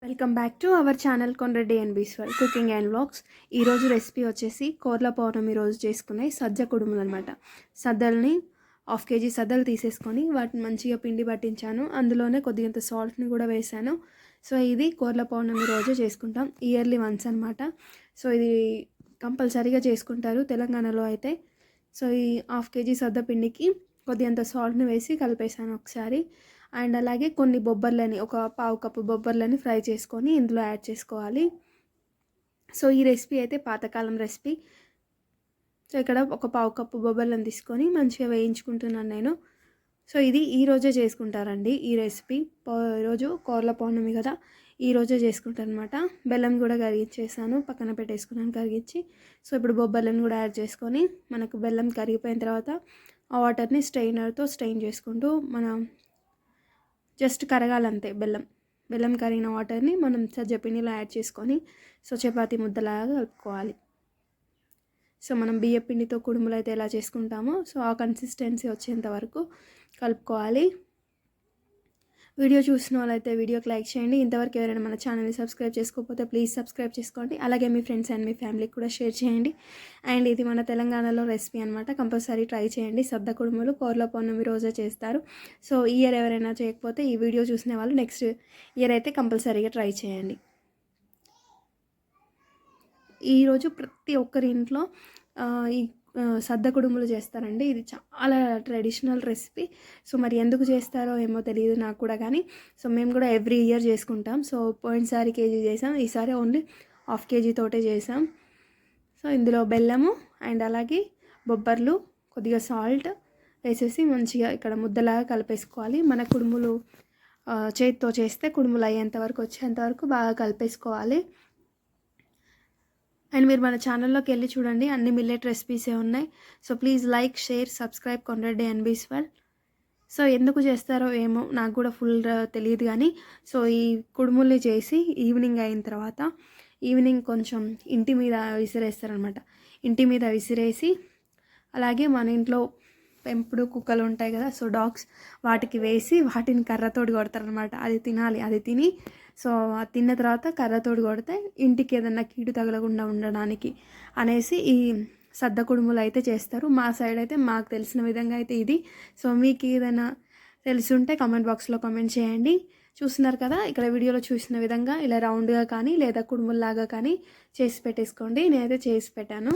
Welcome back to our channel Kondreddy and బీస్వల్ cooking and vlogs. ఈరోజు recipe వచ్చేసి కోర్ల పౌర్ణమి రోజు చేసుకునే సజ్జ కుడుములు అనమాట. సద్దల్ని 1/2 kg సద్దలు తీసేసుకొని వాటిని మంచిగా పిండి పట్టించాను. అందులోనే కొద్దిగంత సాల్ట్ని కూడా వేసాను. సో ఇది కోర్ల పౌర్ణమి రోజు చేసుకుంటాం, ఇయర్లీ వన్స్ అనమాట. సో ఇది కంపల్సరీగా చేసుకుంటారు తెలంగాణలో అయితే. సో ఈ 1/2 kg సద్ద పిండికి కొద్దిగంత సాల్ట్ని వేసి కలిపేసాను ఒకసారి. అండ్ అలాగే కొన్ని బొబ్బర్లని, ఒక 1/2 కప్పు బొబ్బర్లని ఫ్రై చేసుకొని ఇందులో యాడ్ చేసుకోవాలి. సో ఈ రెసిపీ అయితే పాతకాలం రెసిపీ. సో ఇక్కడ ఒక 1/2 కప్పు బొబ్బర్లను తీసుకొని మంచిగా వేయించుకుంటున్నాను నేను. సో ఇది ఈరోజే చేసుకుంటారండి ఈ రెసిపీ. ఈరోజు కోర్ల పౌర్ణమి కదా, ఈరోజే చేసుకుంటారు అనమాట. బెల్లం కూడా కరిగించేసాను, పక్కన పెట్టేసుకున్నాను కరిగించి. సో ఇప్పుడు బొబ్బర్లను కూడా యాడ్ చేసుకొని మనకు బెల్లం కరిగిపోయిన తర్వాత ఆ వాటర్ని స్ట్రెయినర్తో స్ట్రెయిన్ చేసుకుంటూ మనం జస్ట్ కరగాలంతే. బెల్లం కరిగిన వాటర్ని మనం సజ్జపిండిలో యాడ్ చేసుకొని సో చపాతీ ముద్దలాగా కలుపుకోవాలి. సో మనం బియ్య పిండితో కుడుములు అయితే ఎలా చేసుకుంటామో సో ఆ కన్సిస్టెన్సీ వచ్చేంత వరకు కలుపుకోవాలి. వీడియో చూసిన వాళ్ళైతే వీడియోకి లైక్ చేయండి. ఇంతవరకు ఎవరైనా మన ఛానల్ని సబ్స్క్రైబ్ చేసుకోకపోతే ప్లీజ్ సబ్స్క్రైబ్ చేసుకోండి. అలాగే మీ ఫ్రెండ్స్ అండ్ మీ ఫ్యామిలీకి కూడా షేర్ చేయండి. అండ్ ఇది మన తెలంగాణలో రెసిపీ అనమాట, కంపల్సరీ ట్రై చేయండి. సద్ద కుడుములు కోర్ల పౌర్ణమి రోజే చేస్తారు. సో ఈ ఇయర్ ఎవరైనా చేయకపోతే ఈ వీడియో చూసిన వాళ్ళు నెక్స్ట్ ఇయర్ అయితే కంపల్సరీగా ట్రై చేయండి. ఈరోజు ప్రతి ఒక్కరి ఇంట్లో ఈ సద్ద కుడుములు చేస్తారండి. ఇది చాలా ట్రెడిషనల్ రెసిపీ. సో మరి ఎందుకు చేస్తారో ఏమో తెలియదు నాకు కూడా, కానీ సో మేము కూడా ఎవ్రీ ఇయర్ చేసుకుంటాం. సో పోయినసారి కేజీ చేసాం, ఈసారి ఓన్లీ 1/2 kg తోటే చేసాం. సో ఇందులో బెల్లము అండ్ అలాగే బొబ్బర్లు, కొద్దిగా సాల్ట్ వేసేసి మంచిగా ఇక్కడ ముద్దలాగా కలిపేసుకోవాలి. మన కుడుములు చేతితో చేస్తే కుడుములు అయ్యేంత వరకు వచ్చేంత వరకు బాగా కలిపేసుకోవాలి. అండ్ మీరు మన ఛానల్లోకి వెళ్ళి చూడండి, అన్ని మిల్లెట్ రెసిపీసే ఉన్నాయి. So please like, share, subscribe Kondreddy and బీస్వల్. సో ఎందుకు చేస్తారో ఏమో నాకు కూడా ఫుల్ తెలియదు, కానీ సో ఈ కుడుముల్ని చేసి ఈవినింగ్ అయిన తర్వాత ఈవినింగ్ కొంచెం ఇంటి మీద విసిరేస్తారనమాట. ఇంటి మీద విసిరేసి అలాగే మన ఇంట్లో పెంపుడు కుక్కలు ఉంటాయి కదా, సో డాగ్స్, వాటికి వేసి వాటిని కర్రతోటి కొడతారనమాట. అది తినాలి, అది తిని సో అది తిన్న తర్వాత కర్రతోటి కొడితే ఇంటికి ఏదన్నా కీడు తగలకుండా ఉండడానికి అనేసి ఈ సద్ద కుడుములు అయితే చేస్తారు. మా సైడ్ అయితే మాకు తెలిసిన విధంగా అయితే ఇది. సో మీకు ఏదైనా తెలిసి ఉంటే కామెంట్ బాక్స్లో కామెంట్ చేయండి. చూస్తున్నారు కదా, ఇక్కడ వీడియోలో చూసిన విధంగా ఇలా రౌండ్గా కానీ లేదా కుడుముల్లాగా కానీ చేసి పెట్టేసుకోండి. నేనైతే చేసి పెట్టాను.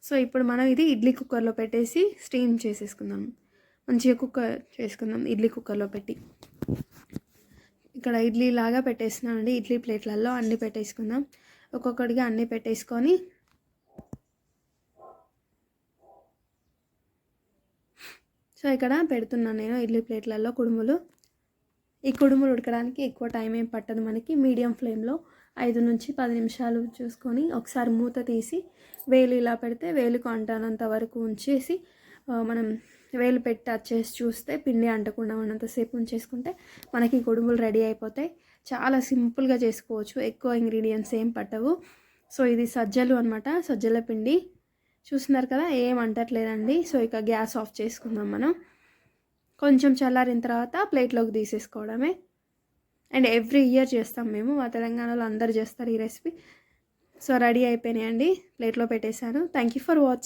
సో ఇప్పుడు మనం ఇది ఇడ్లీ కుక్కర్లో పెట్టేసి స్టీమ్ చేసేసుకుందాం. మంచిగా కుక్కర్ చేసుకుందాం ఇడ్లీ కుక్కర్లో పెట్టి. ఇక్కడ ఇడ్లీ లాగా పెట్టేస్తున్నానండి. ఇడ్లీ ప్లేట్లలో అన్నీ పెట్టేసుకుందాం. ఒక్కొక్కటిగా అన్నీ పెట్టేసుకొని సో ఇక్కడ పెడుతున్నాను నేను ఇడ్లీ ప్లేట్లలో కుడుములు. ఈ కుడుములు ఉడకడానికి ఎక్కువ టైం ఏం పట్టదు మనకి. మీడియం ఫ్లేమ్లో 5 నుంచి 10 నిమిషాలు చూసుకొని ఒకసారి మూత తీసి వేలు ఇలా పెడితే వేలుకు అంటనంత వరకు ఉంచేసి మనం వేలు పెట్టి టచ్ చేసి చూస్తే పిండి అంటకుండా ఉన్నంతసేపు ఉంచేసుకుంటే మనకి కుడుములు రెడీ అయిపోతాయి. చాలా సింపుల్గా చేసుకోవచ్చు, ఎక్కువ ఇంగ్రీడియంట్స్ ఏం పట్టవు. సో ఇది సజ్జలు అనమాట, సజ్జల పిండి. చూస్తున్నారు కదా, ఏం అంటట్లేదండి. సో ఇక గ్యాస్ ఆఫ్ చేసుకుందాం మనం. కొంచెం చల్లారిన తర్వాత ప్లేట్లోకి తీసేసుకోవడమే. అండ్ ఎవ్రీ ఇయర్ చేస్తాం మేము, మా తెలంగాణలో అందరు చేస్తారు ఈ రెసిపీ. సో రెడీ అయిపోయినాయండి, ప్లేట్లో పెట్టేశాను. Thank you for watching.